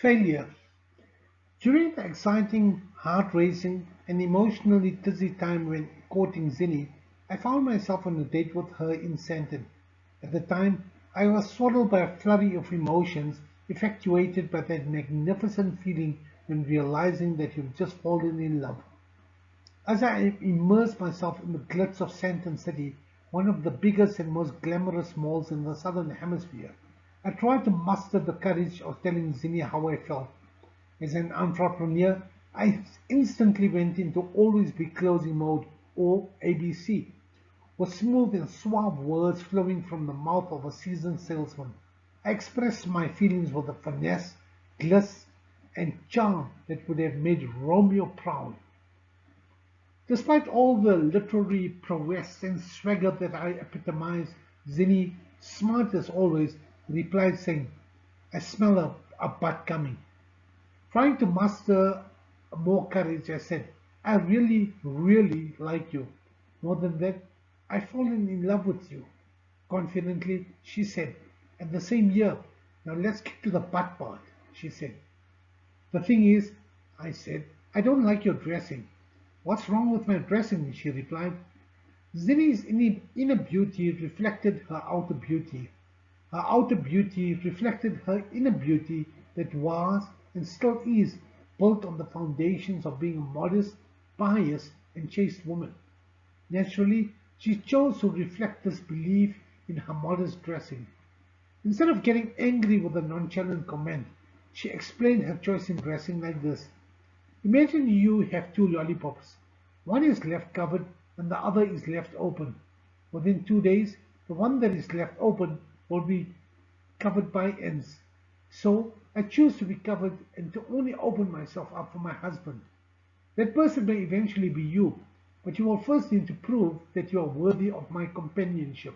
Failure. During the exciting, heart-racing, and emotionally dizzy time when courting Zinni, I found myself on a date with her in Santon. At the time, I was swallowed by a flurry of emotions, effectuated by that magnificent feeling when realizing that you've just fallen in love. As I immersed myself in the glitz of Santon City, one of the biggest and most glamorous malls in the southern hemisphere, I tried to muster the courage of telling Zinnia how I felt. As an entrepreneur, I instantly went into always be closing mode, or ABC, with smooth and suave words flowing from the mouth of a seasoned salesman. I expressed my feelings with a finesse, gliss, and charm that would have made Romeo proud. Despite all the literary prowess and swagger that I epitomized, Zinni, smart as always, replied saying, "I smell a butt coming." Trying to muster more courage, I said, "I really, really like you. More than that, I've fallen in love with you." Confidently, she said, "And the same year. Now let's get to the butt part," she said. "The thing is," I said, "I don't like your dressing." "What's wrong with my dressing?" she replied. Zinni's inner beauty reflected her outer beauty. Her outer beauty reflected her inner beauty that was and still is built on the foundations of being a modest, pious, and chaste woman. Naturally, she chose to reflect this belief in her modest dressing. Instead of getting angry with a nonchalant comment, she explained her choice in dressing like this. Imagine you have two lollipops. One is left covered and the other is left open. Within 2 days, the one that is left open will be covered by ends. So I choose to be covered and to only open myself up for my husband. That person may eventually be you, but you will first need to prove that you are worthy of my companionship.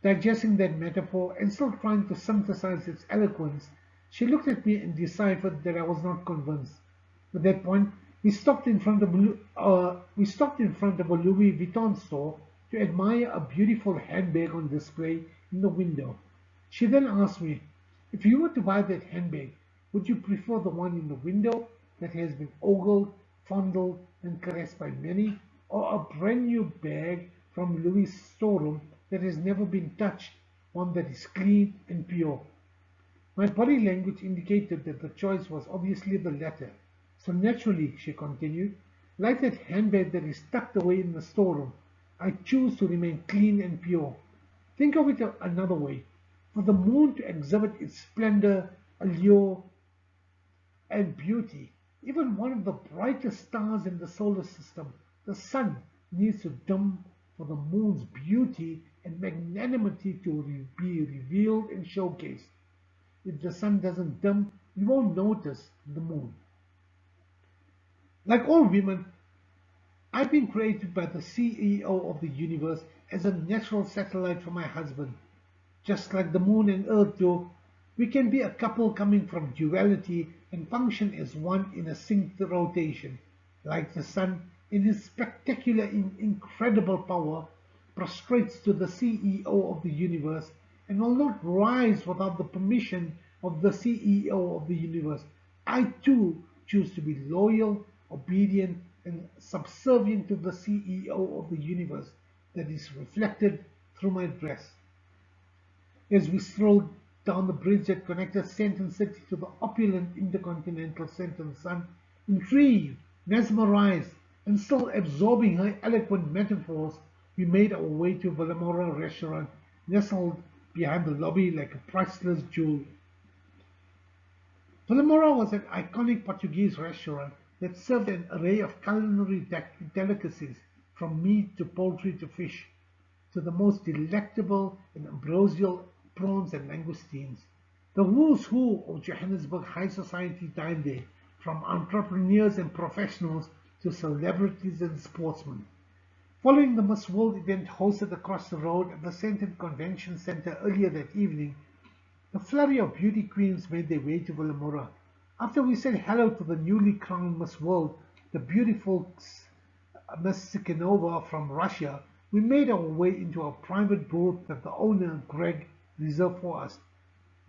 Digesting that metaphor and still trying to synthesize its eloquence, she looked at me and deciphered that I was not convinced. At that point, we stopped in front of a Louis Vuitton store to admire a beautiful handbag on display in the window. She then asked me, "If you were to buy that handbag, would you prefer the one in the window that has been ogled, fondled, and caressed by many, or a brand new bag from Louis' storeroom that has never been touched, one that is clean and pure?" My body language indicated that the choice was obviously the latter. "So naturally," she continued, "like that handbag that is tucked away in the storeroom, I choose to remain clean and pure. Think of it another way. For the moon to exhibit its splendor, allure, and beauty, even one of the brightest stars in the solar system, the sun, needs to dim for the moon's beauty and magnanimity to be revealed and showcased. If the sun doesn't dim, you won't notice the moon." Like all women, I've been created by the CEO of the universe as a natural satellite for my husband. Just like the moon and earth do, we can be a couple coming from duality and function as one in a synced rotation. Like the sun, in his spectacular and incredible power, prostrates to the CEO of the universe and will not rise without the permission of the CEO of the universe. I too choose to be loyal, obedient, and subservient to the CEO of the universe that is reflected through my dress. As we strolled down the bridge that connected Stanton City to the opulent intercontinental Stanton sun, intrigued, mesmerized, and still absorbing her eloquent metaphors, we made our way to Villamora restaurant, nestled behind the lobby like a priceless jewel. Villamora was an iconic Portuguese restaurant that served an array of culinary delicacies, from meat to poultry to fish, to the most delectable and ambrosial prawns and langoustines. The who's who of Johannesburg high society dined there, from entrepreneurs and professionals to celebrities and sportsmen. Following the Miss World event hosted across the road at the Centre Convention Centre earlier that evening, a flurry of beauty queens made their way to Villamora. After we said hello to the newly crowned Miss World, the beautiful Miss Sikanova from Russia, we made our way into a private booth that the owner, Greg, reserved for us.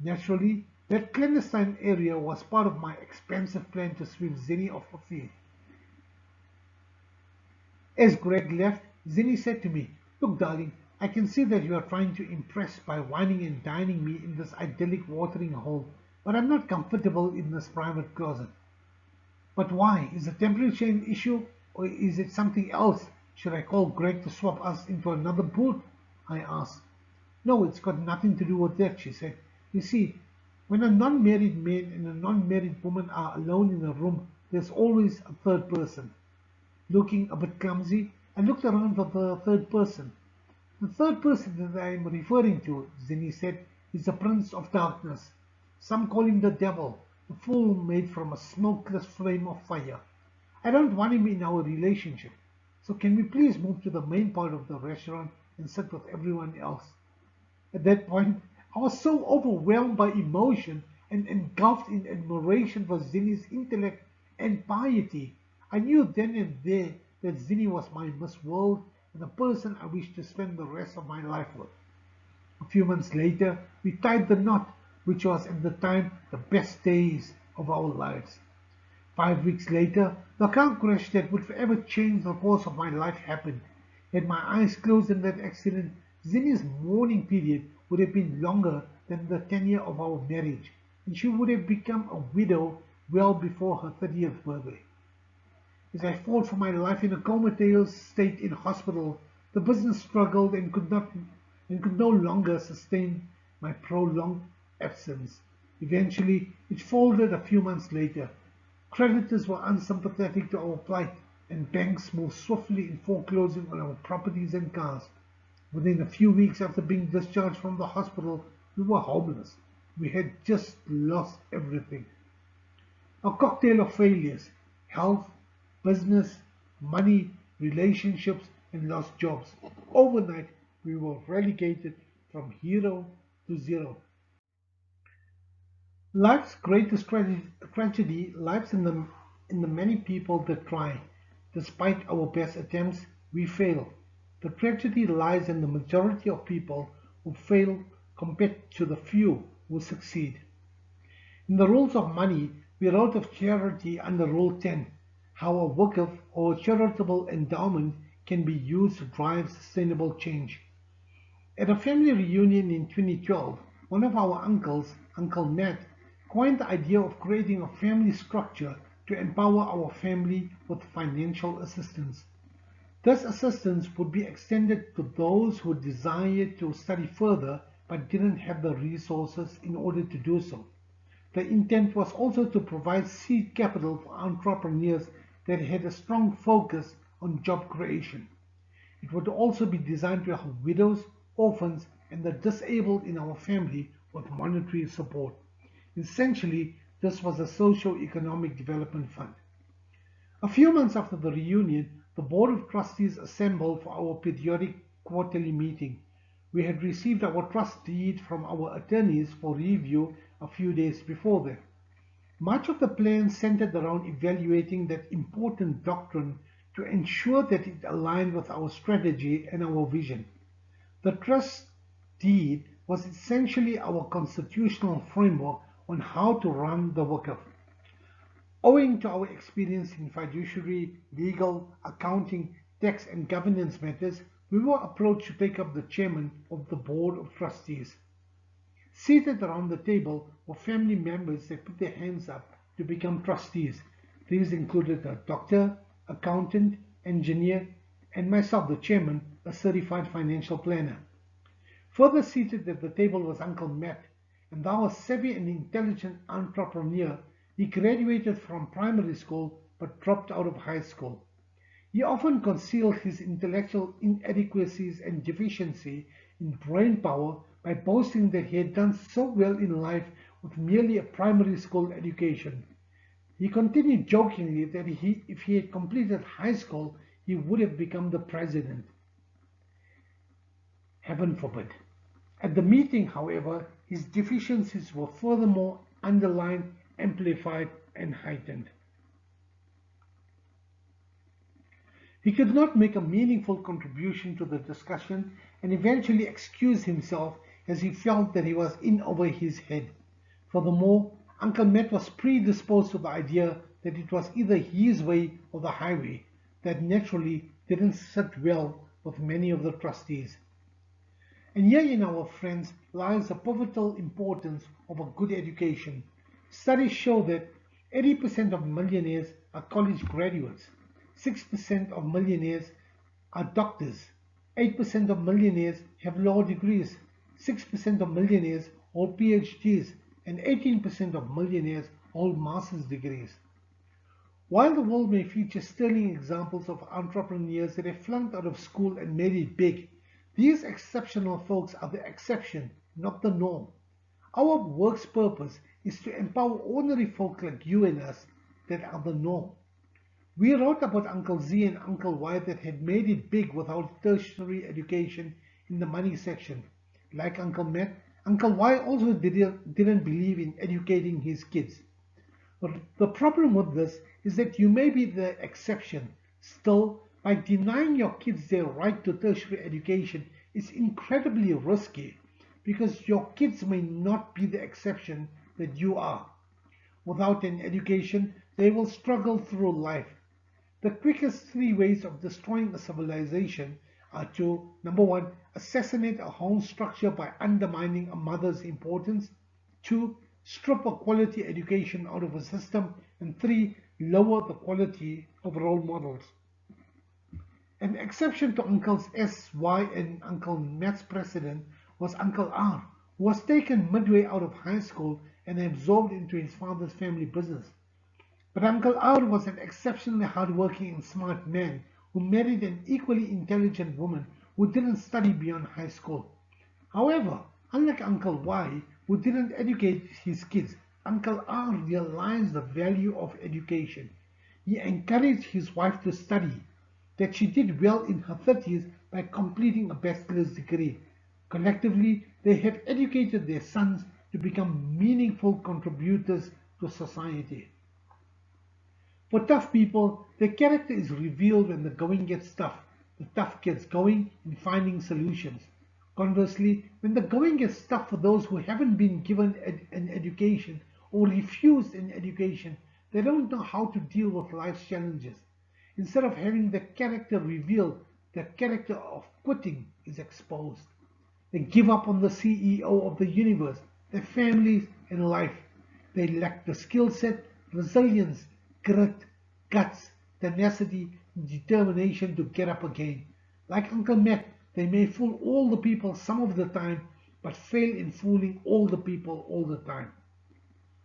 Naturally, That clandestine area was part of my expensive plan to sweep Zinni off her feet. As Greg left, Zinni said to me, "Look, darling, I can see that you are trying to impress by wining and dining me in this idyllic watering hole, but I'm not comfortable in this private closet." "But why? Is the temperature an issue, or is it something else? Should I call Greg to swap us into another booth?" I asked. "No, it's got nothing to do with that," she said. "You see, when a non-married man and a non-married woman are alone in a room, there's always a third person." Looking a bit clumsy, I looked around for the third person. "The third person that I am referring to," Zinni said, "is the Prince of Darkness. Some call him the devil, the fool made from a smokeless flame of fire. I don't want him in our relationship. So can we please move to the main part of the restaurant and sit with everyone else?" At that point, I was so overwhelmed by emotion and engulfed in admiration for Zinni's intellect and piety. I knew then and there that Zinni was my Miss World and the person I wished to spend the rest of my life with. A few months later, we tied the knot, which was at the time the best days of our lives. 5 weeks later, the car crash that would forever change the course of my life happened. Had my eyes closed in that accident, Zinni's mourning period would have been longer than the tenure of our marriage, and she would have become a widow well before her 30th birthday. As I fought for my life in a comatose state in hospital, the business struggled and could no longer sustain my prolonged absence. Eventually, it folded a few months later. Creditors were unsympathetic to our plight, and banks moved swiftly in foreclosing on our properties and cars. Within a few weeks after being discharged from the hospital, we were homeless. We had just lost everything. A cocktail of failures: health, business, money, relationships, and lost jobs. Overnight, we were relegated from hero to zero. Life's greatest tragedy lies in the many people that try. Despite our best attempts, we fail. The tragedy lies in the majority of people who fail compared to the few who succeed. In the rules of money, we wrote of charity under Rule 10, how a waqf or charitable endowment can be used to drive sustainable change. At a family reunion in 2012, one of our uncles, Uncle Matt, coined the idea of creating a family structure to empower our family with financial assistance. This assistance would be extended to those who desired to study further but didn't have the resources in order to do so. The intent was also to provide seed capital for entrepreneurs that had a strong focus on job creation. It would also be designed to help widows, orphans, and the disabled in our family with monetary support. Essentially, this was a socio-economic development fund. A few months after the reunion, the Board of Trustees assembled for our periodic quarterly meeting. We had received our trust deed from our attorneys for review a few days before that. Much of the plan centered around evaluating that important doctrine to ensure that it aligned with our strategy and our vision. The trust deed was essentially our constitutional framework on how to run the Waqf. Owing to our experience in fiduciary, legal, accounting, tax and governance matters, we were approached to take up the chairman of the Board of Trustees. Seated around the table were family members that put their hands up to become trustees. These included a doctor, accountant, engineer, and myself, the chairman, a certified financial planner. Further seated at the table was Uncle Matt, and thou a savvy and intelligent entrepreneur. He graduated from primary school but dropped out of high school. He often concealed his intellectual inadequacies and deficiency in brain power by boasting that he had done so well in life with merely a primary school education. He continued jokingly that if he had completed high school, he would have become the president. Heaven forbid. At the meeting, however, his deficiencies were furthermore underlined, amplified, and heightened. He could not make a meaningful contribution to the discussion and eventually excused himself as he felt that he was in over his head. Furthermore, Uncle Matt was predisposed to the idea that it was either his way or the highway. That naturally didn't sit well with many of the trustees. And herein, our friends, lies the pivotal importance of a good education. Studies show that 80% of millionaires are college graduates, 6% of millionaires are doctors, 8% of millionaires have law degrees, 6% of millionaires hold PhDs, and 18% of millionaires hold master's degrees. While the world may feature sterling examples of entrepreneurs that have flunked out of school and made it big, these exceptional folks are the exception, not the norm. Our work's purpose is to empower ordinary folk like you and us that are the norm. We wrote about Uncle Z and Uncle Y that had made it big without tertiary education in the money section. Like Uncle Matt, Uncle Y also didn't believe in educating his kids. But the problem with this is that you may be the exception. Still, by denying your kids their right to tertiary education is incredibly risky because your kids may not be the exception that you are. Without an education, they will struggle through life. The quickest three ways of destroying a civilization are to, number one, assassinate a home structure by undermining a mother's importance, two, strip a quality education out of a system, and three, lower the quality of role models. An exception to Uncles S, Y, and Uncle Matt's precedent was Uncle R, who was taken midway out of high school and absorbed into his father's family business. But Uncle R was an exceptionally hardworking and smart man who married an equally intelligent woman who didn't study beyond high school. However, unlike Uncle Y, who didn't educate his kids, Uncle R realized the value of education. He encouraged his wife to study, that she did well in her 30s by completing a bachelor's degree. Collectively, they have educated their sons to become meaningful contributors to society. For tough people, their character is revealed when the going gets tough. The tough gets going in finding solutions. Conversely, when the going gets tough for those who haven't been given an education or refused an education, they don't know how to deal with life's challenges. Instead of having the character revealed, the character of quitting is exposed. They give up on the CEO of the universe, their families, and life. They lack the skill set, resilience, grit, guts, tenacity, and determination to get up again. Like Uncle Matt, they may fool all the people some of the time, but fail in fooling all the people all the time.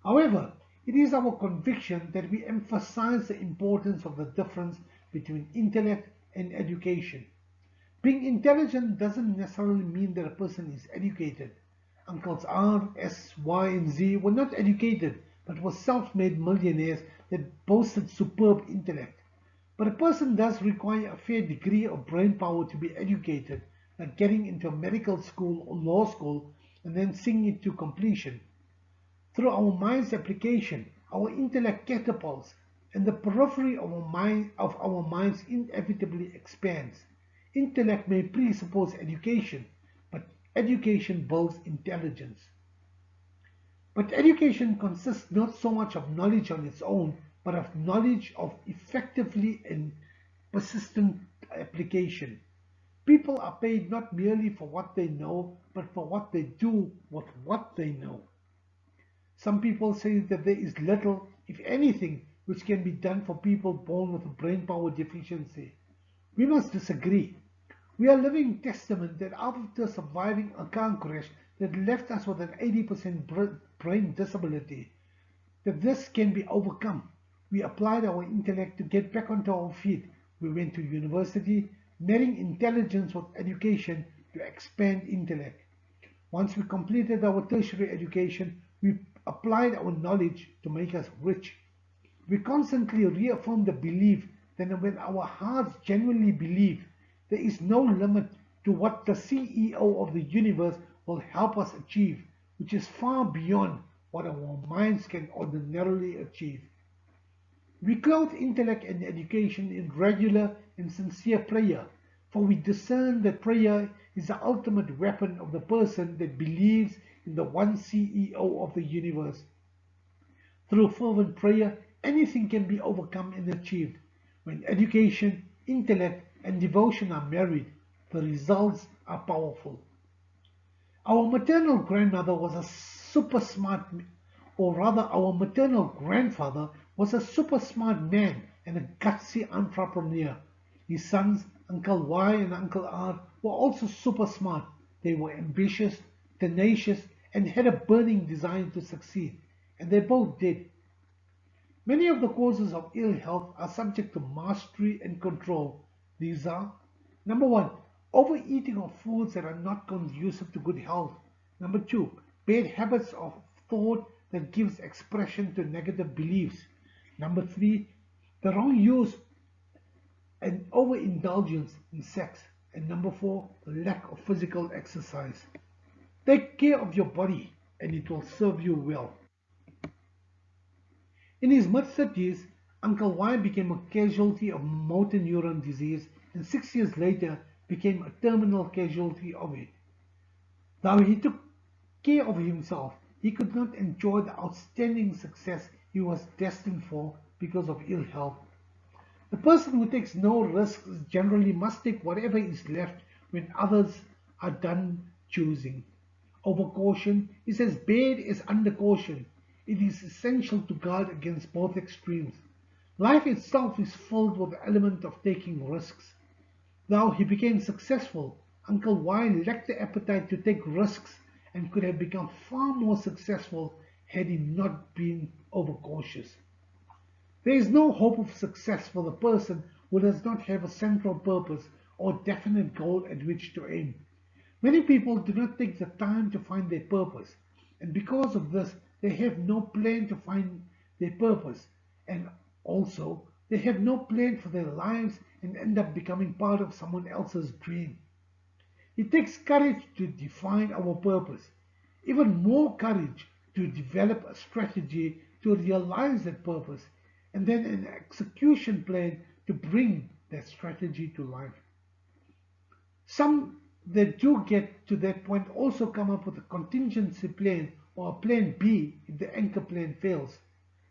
However, it is our conviction that we emphasize the importance of the difference between intellect and education. Being intelligent doesn't necessarily mean that a person is educated. Uncles R, S, Y, and Z were not educated, but were self-made millionaires that boasted superb intellect. But a person does require a fair degree of brain power to be educated, like getting into a medical school or law school and then seeing it to completion. Through our mind's application, our intellect catapults, and the periphery of our minds inevitably expands. Intellect may presuppose education, but education builds intelligence. But education consists not so much of knowledge on its own, but of knowledge of effectively and persistent application. People are paid not merely for what they know, but for what they do with what they know. Some people say that there is little, if anything, which can be done for people born with a brain power deficiency. We must disagree. We are living testament that after surviving a car crash that left us with an 80% brain disability, that this can be overcome. We applied our intellect to get back onto our feet. We went to university, marrying intelligence with education to expand intellect. Once we completed our tertiary education, we applied our knowledge to make us rich. We constantly reaffirm the belief that when our hearts genuinely believe, there is no limit to what the CEO of the universe will help us achieve, which is far beyond what our minds can ordinarily achieve. We clothe intellect and education in regular and sincere prayer, for we discern that prayer is the ultimate weapon of the person that believes in the one CEO of the universe. Through fervent prayer, anything can be overcome and achieved. When education, intellect, and devotion are married, the results are powerful. Our maternal grandmother was a super smart, or rather, our maternal grandfather was a super smart man and a gutsy entrepreneur. His sons, Uncle Y and Uncle R, were also super smart. They were ambitious, tenacious, and had a burning desire to succeed, and they both did. Many of the causes of ill health are subject to mastery and control. These are: number one, overeating of foods that are not conducive to good health. Number two, bad habits of thought that gives expression to negative beliefs. Number three, the wrong use and overindulgence in sex. And number four, the lack of physical exercise. Take care of your body and it will serve you well. In his mid-30s, Uncle Y became a casualty of motor neuron disease and 6 years later became a terminal casualty of it. Though he took care of himself, he could not enjoy the outstanding success he was destined for because of ill health. The person who takes no risks generally must take whatever is left when others are done choosing. Overcaution is as bad as undercaution. It is essential to guard against both extremes. Life itself is filled with the element of taking risks. Though he became successful, Uncle Y lacked the appetite to take risks and could have become far more successful had he not been overcautious. There is no hope of success for the person who does not have a central purpose or definite goal at which to aim. Many people do not take the time to find their purpose, and because of this, they have no plan to find their purpose, and also they have no plan for their lives and end up becoming part of someone else's dream. It takes courage to define our purpose, even more courage to develop a strategy to realize that purpose, and then an execution plan to bring that strategy to life. Some that do get to that point also come up with a contingency plan or a plan B if the anchor plan fails.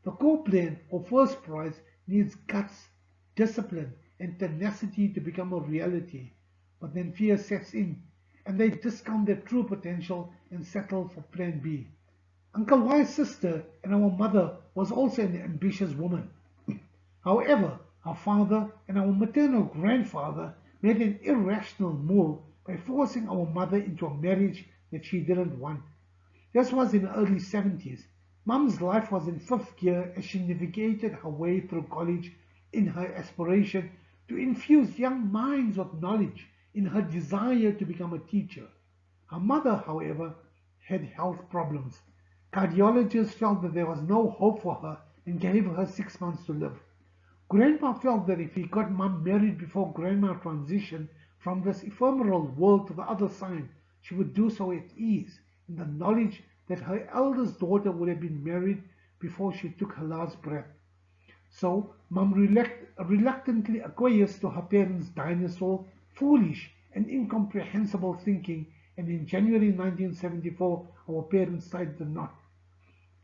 The core plan or first prize needs guts, discipline, and tenacity to become a reality. But then fear sets in, and they discount their true potential and settle for plan B. Uncle Y's sister and our mother was also an ambitious woman. However, our father and our maternal grandfather made an irrational move by forcing our mother into a marriage that she didn't want. This was in the early 70s. Mum's life was in fifth gear as she navigated her way through college in her aspiration to infuse young minds with knowledge in her desire to become a teacher. Her mother, however, had health problems. Cardiologists felt that there was no hope for her and gave her 6 months to live. Grandpa felt that if he got Mum married before Grandma transitioned from this ephemeral world to the other side, she would do so at ease, in the knowledge that her eldest daughter would have been married before she took her last breath. So, Mum reluctantly acquiesced to her parents' dinosaur, foolish, and incomprehensible thinking, and in January 1974, our parents tied the knot.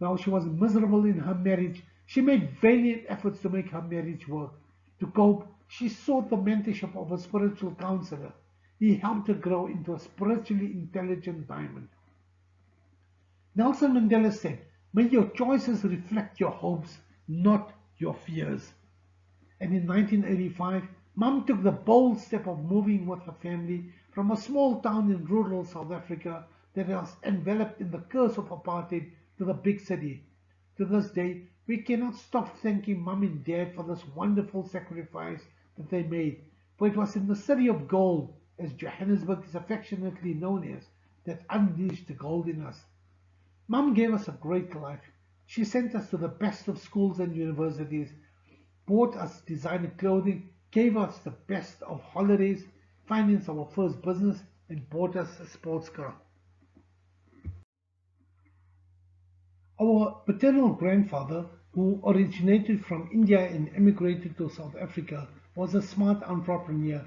Now she was miserable in her marriage. She made valiant efforts to make her marriage work. To cope, she sought the mentorship of a spiritual counselor. He helped her grow into a spiritually intelligent diamond. Nelson Mandela said, "May your choices reflect your hopes, not your fears." And in 1985, Mum took the bold step of moving with her family from a small town in rural South Africa that was enveloped in the curse of apartheid to the big city. To this day, we cannot stop thanking Mum and Dad for this wonderful sacrifice that they made, for it was in the city of gold, as Johannesburg is affectionately known as, that unleashed the gold in us. Mum gave us a great life. She sent us to the best of schools and universities, bought us designer clothing, gave us the best of holidays, financed our first business, and bought us a sports car. Our paternal grandfather, who originated from India and emigrated to South Africa, was a smart entrepreneur.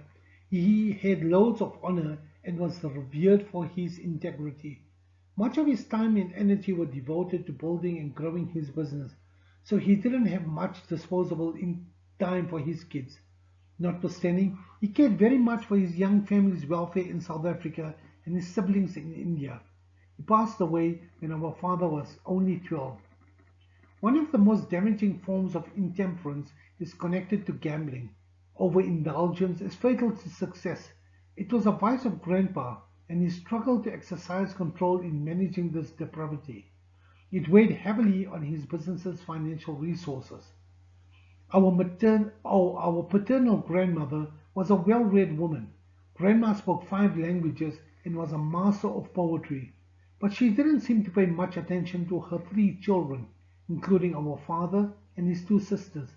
He had loads of honor and was revered for his integrity. Much of his time and energy were devoted to building and growing his business, so he didn't have much disposable time for his kids. Notwithstanding, he cared very much for his young family's welfare in South Africa and his siblings in India. He passed away when our father was only 12. One of the most damaging forms of intemperance is connected to gambling. Overindulgence is fatal to success. It was a vice of Grandpa, and he struggled to exercise control in managing this depravity. It weighed heavily on his business's financial resources. Our paternal grandmother was a well-read woman. Grandma spoke 5 languages and was a master of poetry, but she didn't seem to pay much attention to her 3 children, including our father and his 2 sisters.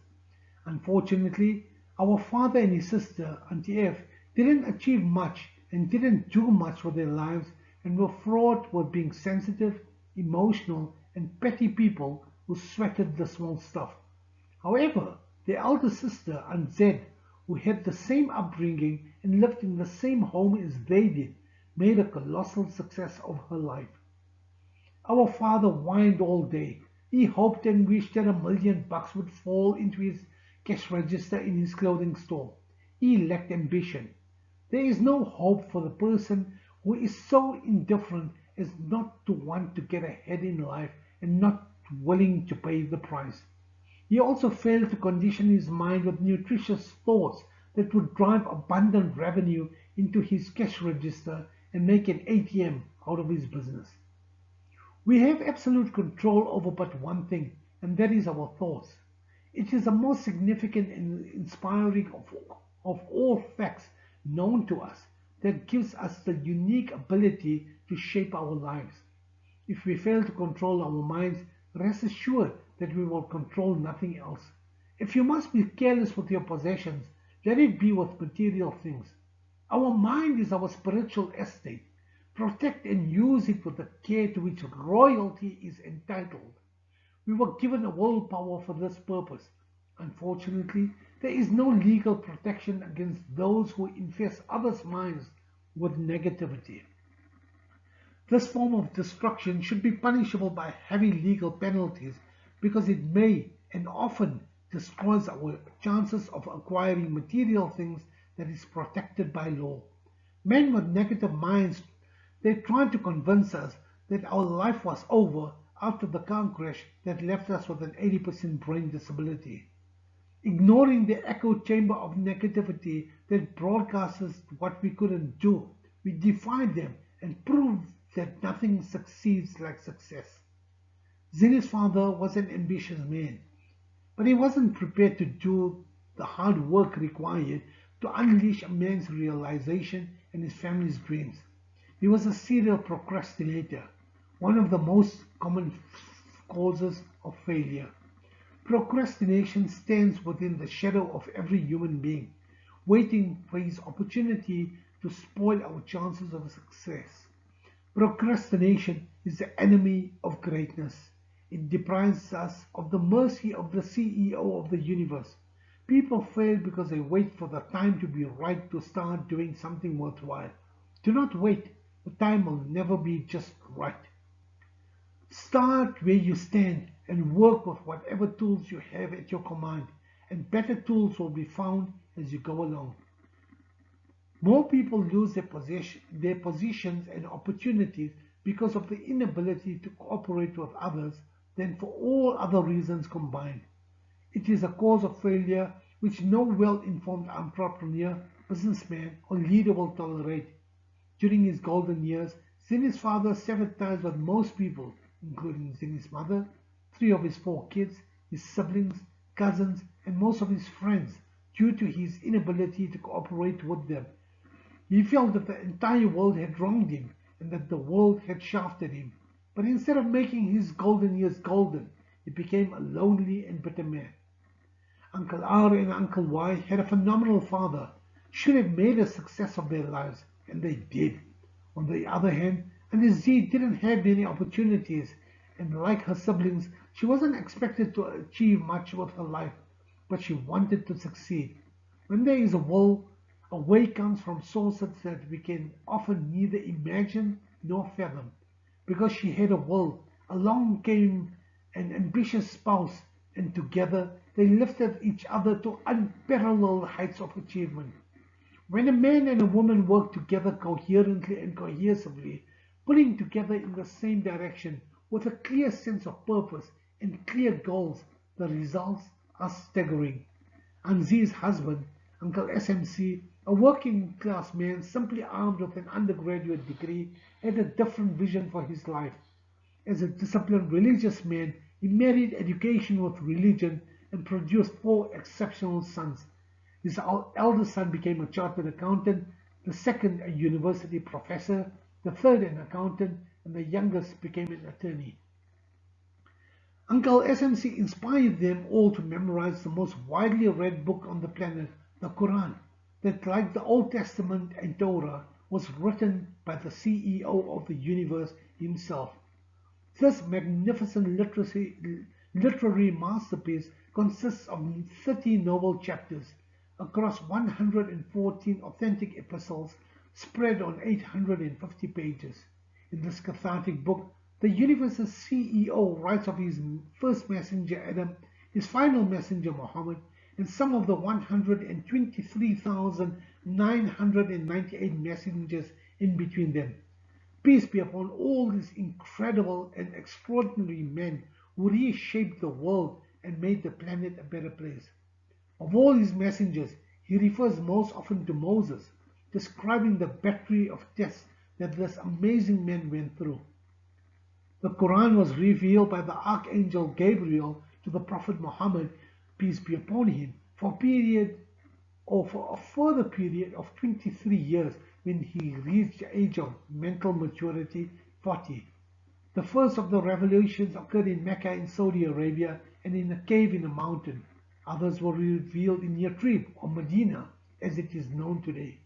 Unfortunately, our father and his sister, Auntie F, didn't achieve much and didn't do much for their lives and were fraught with being sensitive, emotional, and petty people who sweated the small stuff. However, their elder sister, Aunt Zed, who had the same upbringing and lived in the same home as they did, made a colossal success of her life. Our father whined all day. He hoped and wished that $1 million would fall into his cash register in his clothing store. He lacked ambition. There is no hope for the person who is so indifferent as not to want to get ahead in life and not willing to pay the price. He also failed to condition his mind with nutritious thoughts that would drive abundant revenue into his cash register and make an ATM out of his business. We have absolute control over but one thing, and that is our thoughts. It is the most significant and inspiring of all facts known to us that gives us the unique ability to shape our lives. If we fail to control our minds, rest assured that we will control nothing else. If you must be careless with your possessions, let it be with material things. Our mind is our spiritual estate. Protect and use it with the care to which royalty is entitled. We were given a willpower for this purpose. Unfortunately, there is no legal protection against those who infest others' minds with negativity. This form of destruction should be punishable by heavy legal penalties because it may and often destroys our chances of acquiring material things that is protected by law. Men with negative minds, they tried to convince us that our life was over after the car crash that left us with an 80% brain disability. Ignoring the echo chamber of negativity that broadcasts what we couldn't do, we defied them and proved that nothing succeeds like success. Zinni's father was an ambitious man, but he wasn't prepared to do the hard work required to unleash a man's realization and his family's dreams. He was a serial procrastinator, one of the most common causes of failure. Procrastination stands within the shadow of every human being, waiting for his opportunity to spoil our chances of success. Procrastination is the enemy of greatness. It deprives us of the mercy of the CEO of the universe. People fail because they wait for the time to be right to start doing something worthwhile. Do not wait. The time will never be just right. Start where you stand and work with whatever tools you have at your command, and better tools will be found as you go along. More people lose their positions and opportunities because of the inability to cooperate with others than for all other reasons combined. It is a cause of failure which no well-informed entrepreneur, businessman, or leader will tolerate. During his golden years, Zinni's father severed ties with most people, including Zinni's mother, 3 of his 4 kids, his siblings, cousins, and most of his friends, due to his inability to cooperate with them. He felt that the entire world had wronged him and that the world had shafted him. But instead of making his golden years golden, he became a lonely and bitter man. Uncle R and Uncle Y had a phenomenal father, should have made a success of their lives, and they did. On the other hand, Auntie Z didn't have many opportunities, and like her siblings, she wasn't expected to achieve much with her life, but she wanted to succeed. When there is a will, a way comes from sources that we can often neither imagine nor fathom. because she had a will. Along came an ambitious spouse, and together they lifted each other to unparalleled heights of achievement. When a man and a woman work together coherently and cohesively, pulling together in the same direction with a clear sense of purpose and clear goals, the results are staggering. Anzi's husband, Uncle SMC, a working class man simply armed with an undergraduate degree, had a different vision for his life. As a disciplined religious man, he married education with religion and produced four exceptional sons. His eldest son became a chartered accountant, the second a university professor, the third an accountant, and the youngest became an attorney. Uncle SMC inspired them all to memorize the most widely read book on the planet, the Quran, that, like the Old Testament and Torah, was written by the CEO of the universe himself. This magnificent literary masterpiece consists of 30 noble chapters across 114 authentic epistles spread on 850 pages. In this cathartic book, the universe's CEO writes of his first messenger Adam, his final messenger Muhammad, and some of the 123,998 messengers in between them. Peace be upon all these incredible and extraordinary men who reshaped the world and made the planet a better place. Of all his messengers, he refers most often to Moses, describing the battery of tests that this amazing man went through. The Quran was revealed by the Archangel Gabriel to the Prophet Muhammad, peace be upon him, for a further period of 23 years when he reached the age of mental maturity, 40. The first of the revelations occurred in Mecca in Saudi Arabia and in a cave in a mountain. Others were revealed in Yathrib or Medina, as it is known today.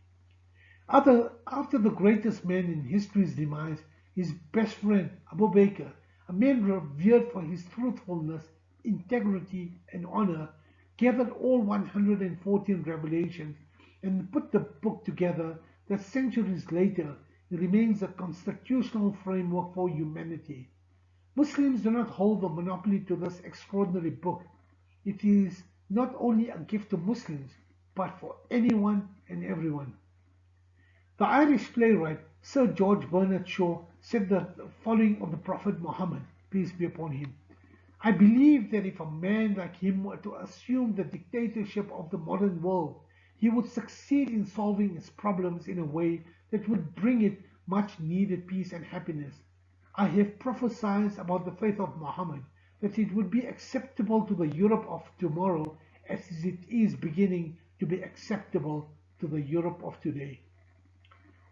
After the greatest man in history's demise, his best friend Abu Bakr, a man revered for his truthfulness, integrity, and honor, gathered all 114 revelations and put the book together that centuries later remains a constitutional framework for humanity. Muslims do not hold the monopoly to this extraordinary book. It is not only a gift to Muslims, but for anyone and everyone. The Irish playwright Sir George Bernard Shaw said the following of the Prophet Muhammad, peace be upon him. I believe that if a man like him were to assume the dictatorship of the modern world, he would succeed in solving its problems in a way that would bring it much needed peace and happiness. I have prophesied about the faith of Muhammad that it would be acceptable to the Europe of tomorrow as it is beginning to be acceptable to the Europe of today.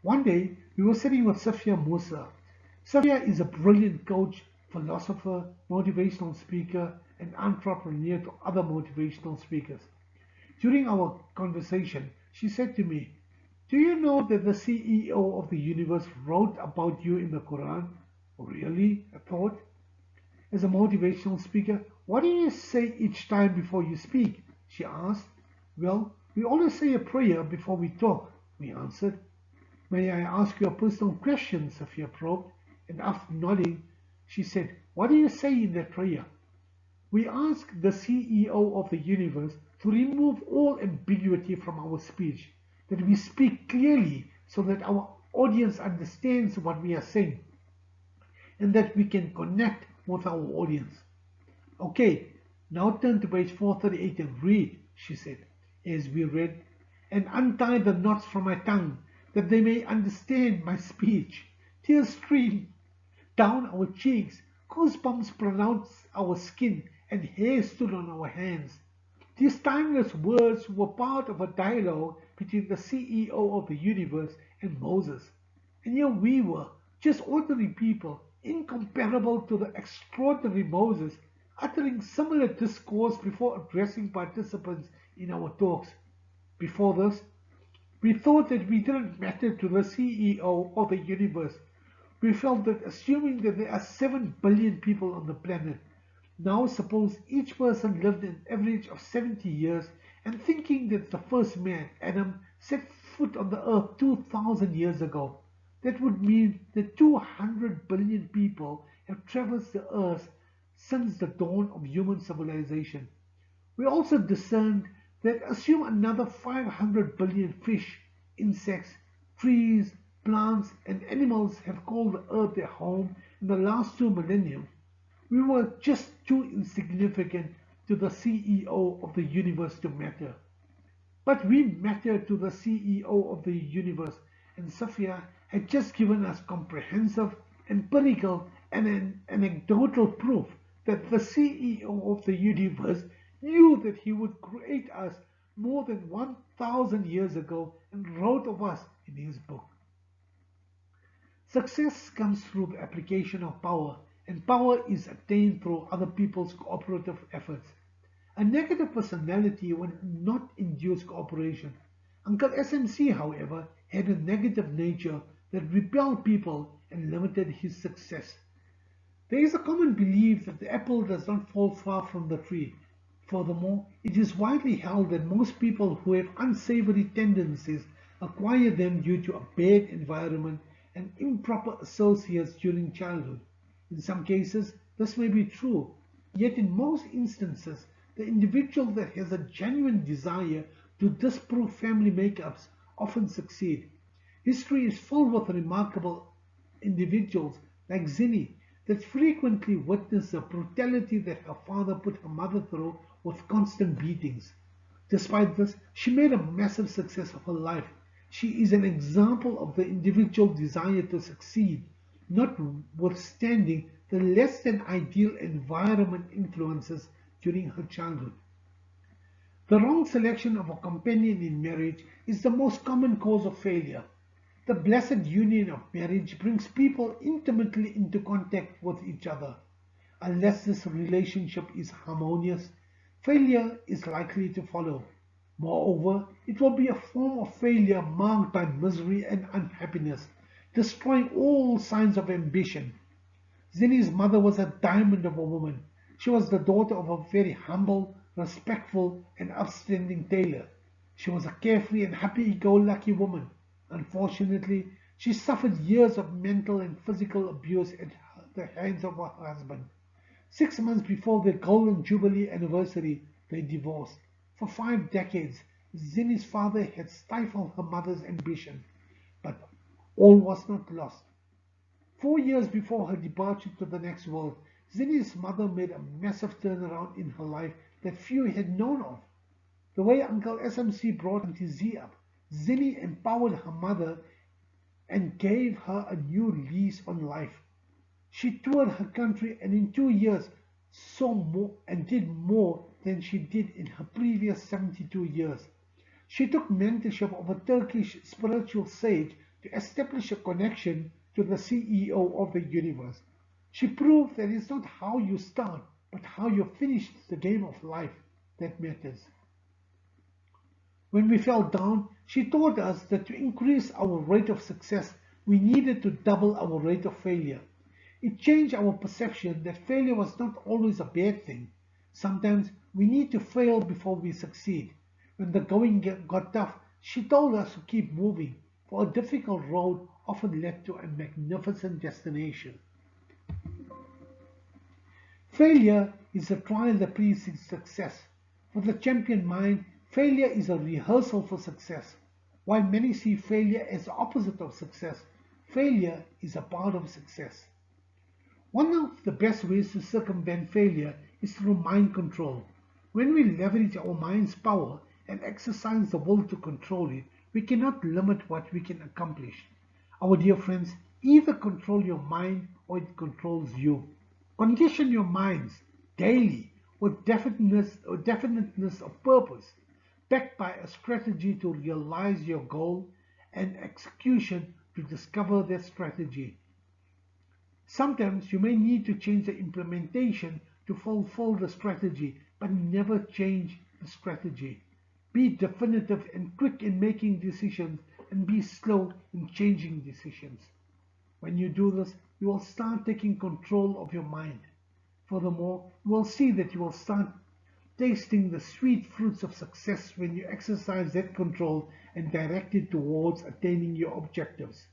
One day, we were sitting with Safia Musa. Safia is a brilliant coach, philosopher, motivational speaker, and entrepreneur to other motivational speakers. During our conversation, she said to me, do you know that the CEO of the universe wrote about you in the Quran? Really? I thought. As a motivational speaker, what do you say each time before you speak? She asked. Well, we always say a prayer before we talk, we answered. May I ask you a personal question? Safia probed, and after nodding, she said, what do you say in that prayer? We ask the CEO of the universe to remove all ambiguity from our speech, that we speak clearly so that our audience understands what we are saying, and that we can connect with our audience. Okay, now turn to page 438 and read, she said, as we read, and untie the knots from my tongue, that they may understand my speech. Tears stream down our cheeks, goosebumps pronounced our skin, and hair stood on our hands. These timeless words were part of a dialogue between the CEO of the universe and Moses. And here we were, just ordinary people, incomparable to the extraordinary Moses, uttering similar discourse before addressing participants in our talks. Before this, we thought that we didn't matter to the CEO of the universe. We felt that assuming that there are 7 billion people on the planet, now suppose each person lived an average of 70 years, and thinking that the first man, Adam, set foot on the earth 2,000 years ago, That would mean that 200 billion people have traversed the earth since the dawn of human civilization. We also discerned that assume another 500 billion fish, insects, trees, plants, and animals have called the earth their home in the last 2 millennia. We were just too insignificant to the CEO of the universe to matter. But we matter to the CEO of the universe, and Sophia had just given us comprehensive, empirical, and anecdotal proof that the CEO of the universe knew that he would create us more than 1,000 years ago and wrote of us in his book. Success comes through the application of power, and power is attained through other people's cooperative efforts. A negative personality will not induce cooperation. Uncle SMC, however, had a negative nature that repelled people and limited his success. There is a common belief that the apple does not fall far from the tree. Furthermore, it is widely held that most people who have unsavory tendencies acquire them due to a bad environment and improper associates during childhood. In some cases, this may be true, yet in most instances, the individual that has a genuine desire to disprove family makeups often succeed. History is full with remarkable individuals like Zinni that frequently witness the brutality that her father put her mother through with constant beatings. Despite this, she made a massive success of her life. She is an example of the individual desire to succeed, notwithstanding the less than ideal environment influences during her childhood. The wrong selection of a companion in marriage is the most common cause of failure. The blessed union of marriage brings people intimately into contact with each other. Unless this relationship is harmonious, failure is likely to follow. Moreover, it will be a form of failure marked by misery and unhappiness, destroying all signs of ambition. Zinni's mother was a diamond of a woman. She was the daughter of a very humble, respectful, and upstanding tailor. She was a carefree and happy-go-lucky woman. Unfortunately, she suffered years of mental and physical abuse at the hands of her husband. 6 months before their Golden Jubilee anniversary, they divorced. For 5 decades, Zinni's father had stifled her mother's ambition, but all was not lost. 4 years before her departure to the next world, Zinni's mother made a massive turnaround in her life that few had known of. The way Uncle SMC brought Auntie Z up, Zinni empowered her mother and gave her a new lease on life. She toured her country and in 2 years saw more and did more than she did in her previous 72 years. She took mentorship of a Turkish spiritual sage to establish a connection to the CEO of the universe. She proved that it's not how you start, but how you finish the game of life that matters. When we fell down, she taught us that to increase our rate of success, we needed to double our rate of failure. It changed our perception that failure was not always a bad thing. Sometimes we need to fail before we succeed. When the going got tough, she told us to keep moving, for a difficult road often led to a magnificent destination. Failure is a trial that precedes success. For the champion mind, failure is a rehearsal for success. While many see failure as the opposite of success, failure is a part of success. One of the best ways to circumvent failure is through mind control. When we leverage our mind's power and exercise the will to control it, we cannot limit what we can accomplish. Our dear friends, either control your mind or it controls you. Condition your minds daily with definiteness of purpose, backed by a strategy to realize your goal and execution to discover that strategy. Sometimes you may need to change the implementation to fulfill the strategy, but never change the strategy. Be definitive and quick in making decisions and be slow in changing decisions. When you do this, you will start taking control of your mind. Furthermore, you will see that you will start tasting the sweet fruits of success when you exercise that control and direct it towards attaining your objectives.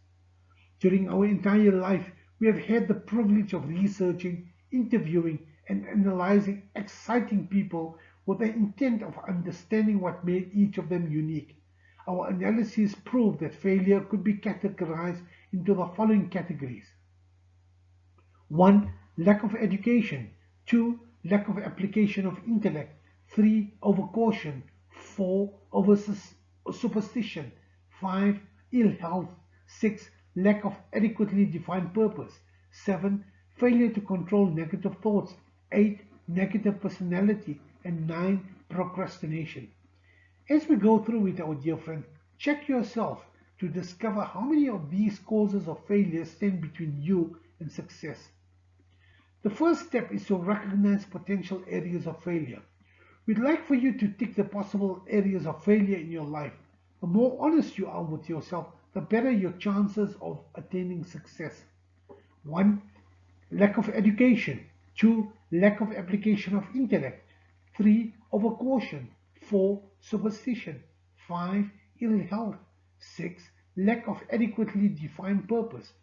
During our entire life, we have had the privilege of researching, interviewing, and analyzing exciting people with the intent of understanding what made each of them unique. Our analysis proved that failure could be categorized into the following categories: 1. Lack of education. 2. Lack of application of intellect. 3. Overcaution. 4. Superstition. 5. Ill health. 6. Lack of adequately defined purpose. 7. Failure to control negative thoughts. 8. Negative personality. And 9. Procrastination. As we go through it, our dear friend, check yourself to discover how many of these causes of failure stand between you and success. The first step is to recognize potential areas of failure. We'd like for you to tick the possible areas of failure in your life. The more honest you are with yourself, the better your chances of attaining success. 1. Lack of education. 2. Lack of application of intellect. 3. Overcaution. 4. Superstition. 5. Ill health. 6. Lack of adequately defined purpose.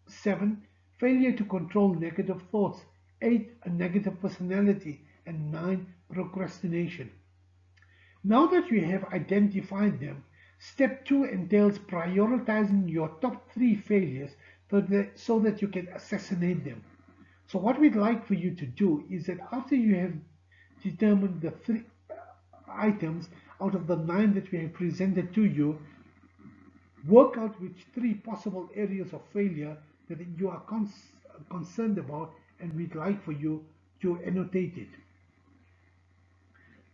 7. Failure to control negative thoughts. 8. A negative personality. And 9. Procrastination. Now that you have identified them, step 2 entails prioritizing your top 3 failures so that you can assassinate them. So what we'd like for you to do is that after you have determined the 3 items out of the 9 that we have presented to you, work out which 3 possible areas of failure that you are concerned about, and we'd like for you to annotate it.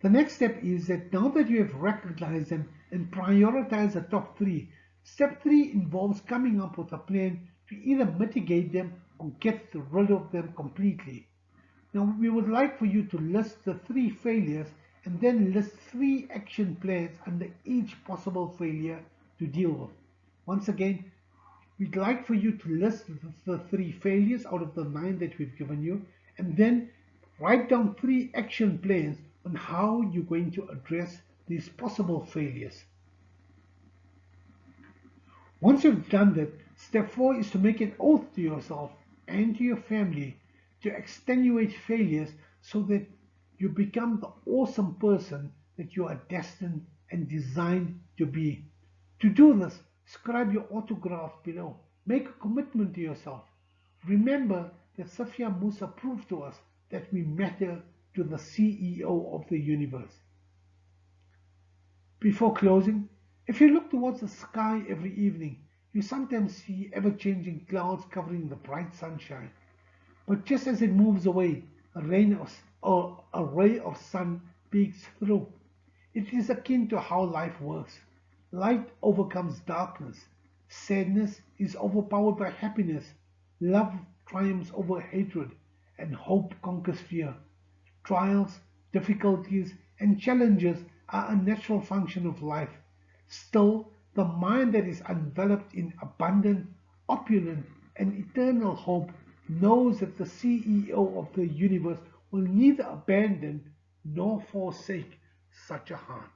The next step is that now that you have recognized them and prioritized the top 3, step 3 involves coming up with a plan to either mitigate them or get rid of them completely. Now we would like for you to list the 3 failures and then list 3 action plans under each possible failure to deal with. Once again, we'd like for you to list the 3 failures out of the 9 that we've given you, and then write down 3 action plans on how you're going to address these possible failures. Once you've done that, step 4 is to make an oath to yourself and to your family to extenuate failures so that you become the awesome person that you are destined and designed to be. To do this, scribe your autograph below. Make a commitment to yourself. Remember that Safia Musa proved to us that we matter to the CEO of the universe. Before closing, if you look towards the sky every evening, you sometimes see ever-changing clouds covering the bright sunshine. But just as it moves away, a ray of sun peeks through. It is akin to how life works. Light overcomes darkness. Sadness is overpowered by happiness. Love triumphs over hatred, and hope conquers fear. Trials, difficulties, and challenges are a natural function of life. Still, the mind that is enveloped in abundant, opulent, and eternal hope knows that the CEO of the universe will neither abandon nor forsake such a heart.